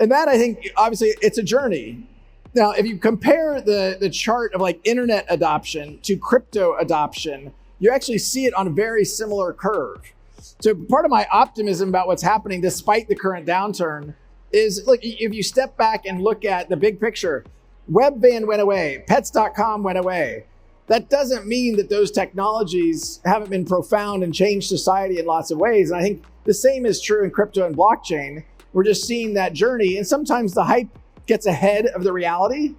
And that, I think, obviously, it's a journey. Now, if you compare the chart of like internet adoption to crypto adoption, you actually see it on a very similar curve. So part of my optimism about what's happening despite the current downturn is, look, if you step back and look at the big picture, Webvan went away, pets.com went away. That doesn't mean that those technologies haven't been profound and changed society in lots of ways. And I think the same is true in crypto and blockchain. We're just seeing that journey. And sometimes the hype gets ahead of the reality.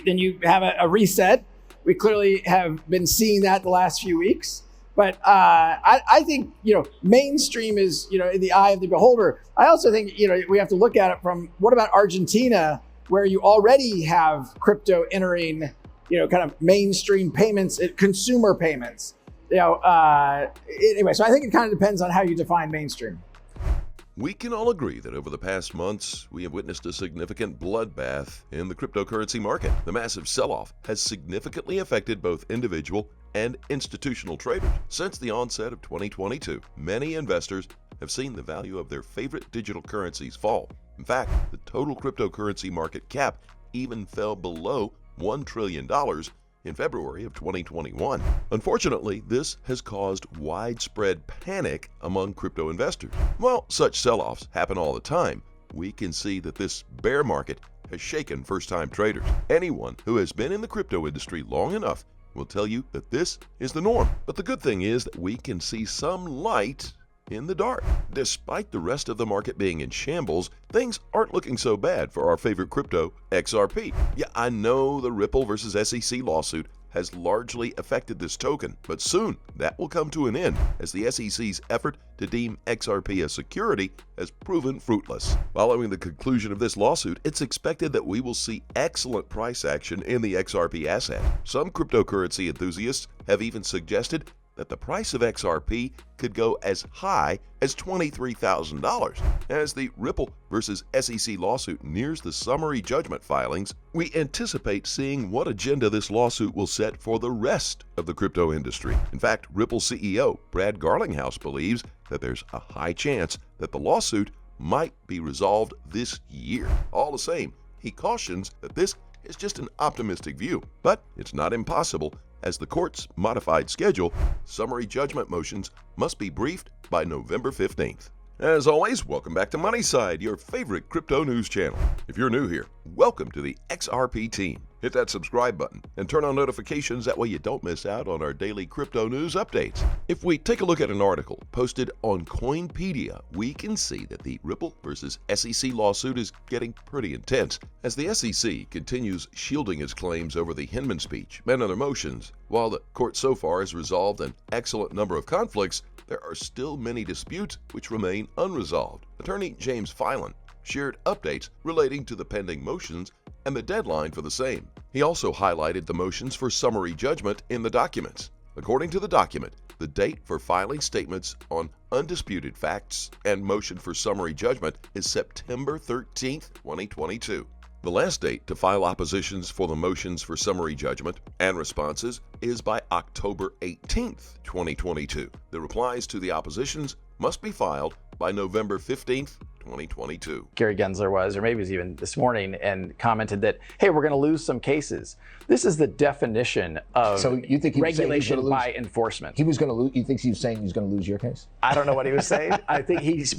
Then you have a reset. We clearly have been seeing that the last few weeks. But I think, mainstream is, in the eye of the beholder. I also think, we have to look at it from, what about Argentina, where you already have crypto entering, kind of mainstream payments, consumer payments. Anyway, so I think it kind of depends on how you define mainstream. We can all agree that over the past months, we have witnessed a significant bloodbath in the cryptocurrency market. The massive sell-off has significantly affected both individual and institutional traders. Since the onset of 2022, many investors have seen the value of their favorite digital currencies fall. In fact, the total cryptocurrency market cap even fell below $1 trillion in February of 2021. Unfortunately, this has caused widespread panic among crypto investors. While such sell-offs happen all the time, we can see that this bear market has shaken first-time traders. Anyone who has been in the crypto industry long enough will tell you that this is the norm. But the good thing is that we can see some light in the dark. Despite the rest of the market being in shambles, things aren't looking so bad for our favorite crypto, XRP. Yeah, I know the Ripple versus SEC lawsuit has largely affected this token, but soon that will come to an end as the SEC's effort to deem XRP a security has proven fruitless. Following the conclusion of this lawsuit, it's expected that we will see excellent price action in the XRP asset. Some cryptocurrency enthusiasts have even suggested that the price of XRP could go as high as $23,000. As the Ripple versus SEC lawsuit nears the summary judgment filings, we anticipate seeing what agenda this lawsuit will set for the rest of the crypto industry. In fact, Ripple CEO Brad Garlinghouse believes that there's a high chance that the lawsuit might be resolved this year. All the same, he cautions that this is just an optimistic view, but it's not impossible. As the court's modified schedule, summary judgment motions must be briefed by November 15th. As always, welcome back to Moneyside, your favorite crypto news channel. If you're new here, welcome to the XRP team. Hit that subscribe button and turn on notifications, that way you don't miss out on our daily crypto news updates. If we take a look at an article posted on Coinpedia, we can see that the Ripple versus SEC lawsuit is getting pretty intense as the SEC continues shielding its claims over the Hinman speech and other motions. While the court so far has resolved an excellent number of conflicts, there are still many disputes which remain unresolved. Attorney James Filan shared updates relating to the pending motions and the deadline for the same. He also highlighted the motions for summary judgment in the documents. According to the document, the date for filing statements on undisputed facts and motion for summary judgment is September 13th, 2022. The last date to file oppositions for the motions for summary judgment and responses is by October 18th, 2022. The replies to the oppositions must be filed by November 15th, 2022. Gary Gensler was, or maybe it was even this morning, and commented that, hey, we're going to lose some cases. This is the definition of regulation by enforcement. He was going to lose. You think he was saying he's going to lose your case? I don't know what he was saying. But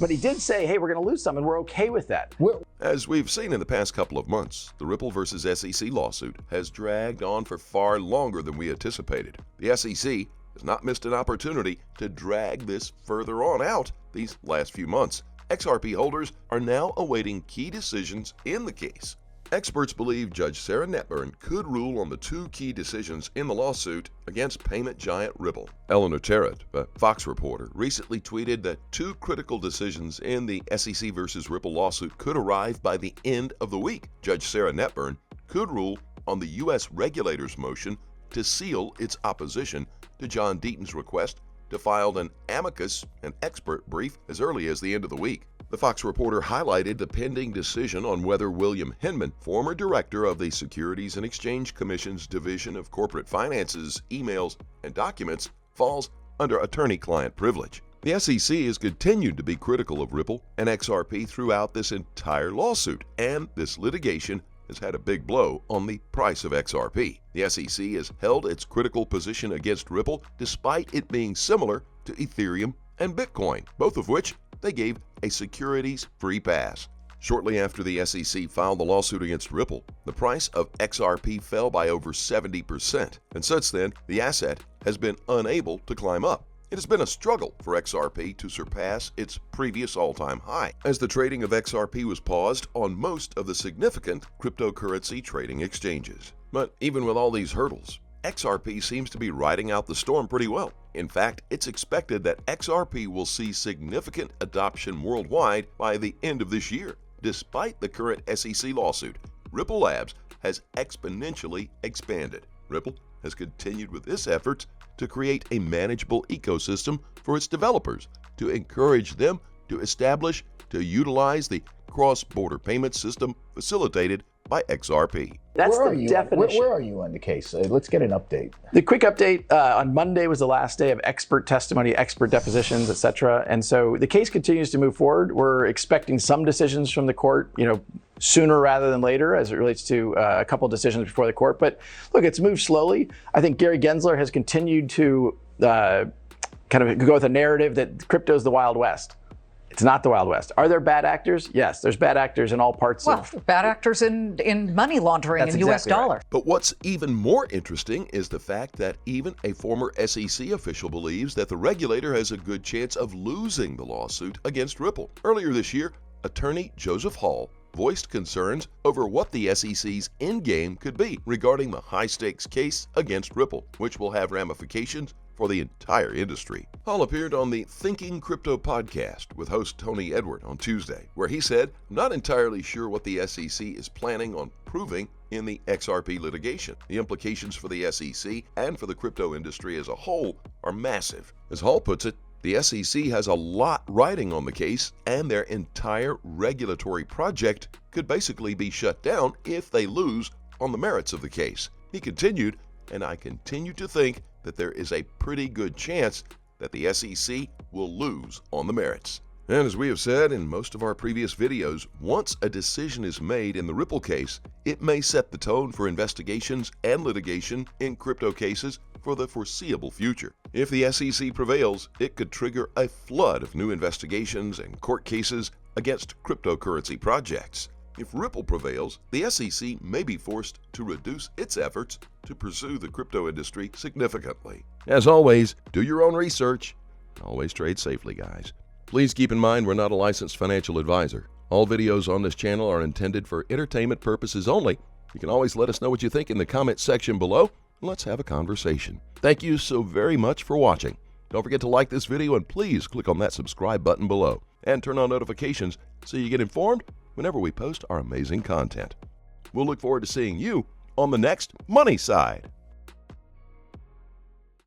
he did say, hey, we're going to lose some, and we're okay with that. As we've seen in the past couple of months, the Ripple versus SEC lawsuit has dragged on for far longer than we anticipated. The SEC has not missed an opportunity to drag this further on out these last few months. XRP holders are now awaiting key decisions in the case. Experts believe Judge Sarah Netburn could rule on the two key decisions in the lawsuit against payment giant Ripple. Eleanor Terrett, a Fox reporter, recently tweeted that two critical decisions in the SEC versus Ripple lawsuit could arrive by the end of the week. Judge Sarah Netburn could rule on the U.S. regulator's motion to seal its opposition to John Deaton's request to file an amicus, an expert brief, as early as the end of the week. The Fox reporter highlighted the pending decision on whether William Hinman, former director of the Securities and Exchange Commission's Division of Corporate Finance's emails and documents, falls under attorney-client privilege. The SEC has continued to be critical of Ripple and XRP throughout this entire lawsuit, and this litigation has had a big blow on the price of XRP. The SEC has held its critical position against Ripple despite it being similar to Ethereum and Bitcoin, both of which they gave a securities-free pass. Shortly after the SEC filed the lawsuit against Ripple, the price of XRP fell by over 70%, and since then, the asset has been unable to climb up. It has been a struggle for XRP to surpass its previous all-time high, as the trading of XRP was paused on most of the significant cryptocurrency trading exchanges. But even with all these hurdles, XRP seems to be riding out the storm pretty well. In fact, it's expected that XRP will see significant adoption worldwide by the end of this year. Despite the current SEC lawsuit, Ripple Labs has exponentially expanded. Ripple has continued with its efforts to create a manageable ecosystem for its developers to encourage them to utilize the cross-border payment system facilitated by XRP. That's the definition. Where are you on the case? Let's get an update. The quick update, on Monday was the last day of expert testimony, expert depositions, etc. And so the case continues to move forward. We're expecting some decisions from the court, sooner rather than later as it relates to a couple decisions before the court. But look, it's moved slowly. I think Gary Gensler has continued to kind of go with a narrative that crypto is the Wild West. It's not the Wild West. Are there bad actors? Yes, there's bad actors in all parts of... Well, bad actors in money laundering and U.S. dollar. Right. But what's even more interesting is the fact that even a former SEC official believes that the regulator has a good chance of losing the lawsuit against Ripple. Earlier this year, attorney Joseph Hall voiced concerns over what the SEC's endgame could be regarding the high-stakes case against Ripple, which will have ramifications for the entire industry. Hall appeared on the Thinking Crypto podcast with host Tony Edward on Tuesday, where he said, "Not entirely sure what the SEC is planning on proving in the XRP litigation. The implications for the SEC and for the crypto industry as a whole are massive." As Hall puts it, the SEC has a lot riding on the case, and their entire regulatory project could basically be shut down if they lose on the merits of the case. He continued, "And I continue to think that there is a pretty good chance that the SEC will lose on the merits." And as we have said in most of our previous videos, once a decision is made in the Ripple case, it may set the tone for investigations and litigation in crypto cases for the foreseeable future. If the SEC prevails, it could trigger a flood of new investigations and court cases against cryptocurrency projects. If Ripple prevails, the SEC may be forced to reduce its efforts to pursue the crypto industry significantly. As always, do your own research. Always trade safely, guys. Please keep in mind we're not a licensed financial advisor. All videos on this channel are intended for entertainment purposes only. You can always let us know what you think in the comment section below, and let's have a conversation. Thank you so very much for watching. Don't forget to like this video, and please click on that subscribe button below and turn on notifications so you get informed whenever we post our amazing content. We'll look forward to seeing you on the next Money Side.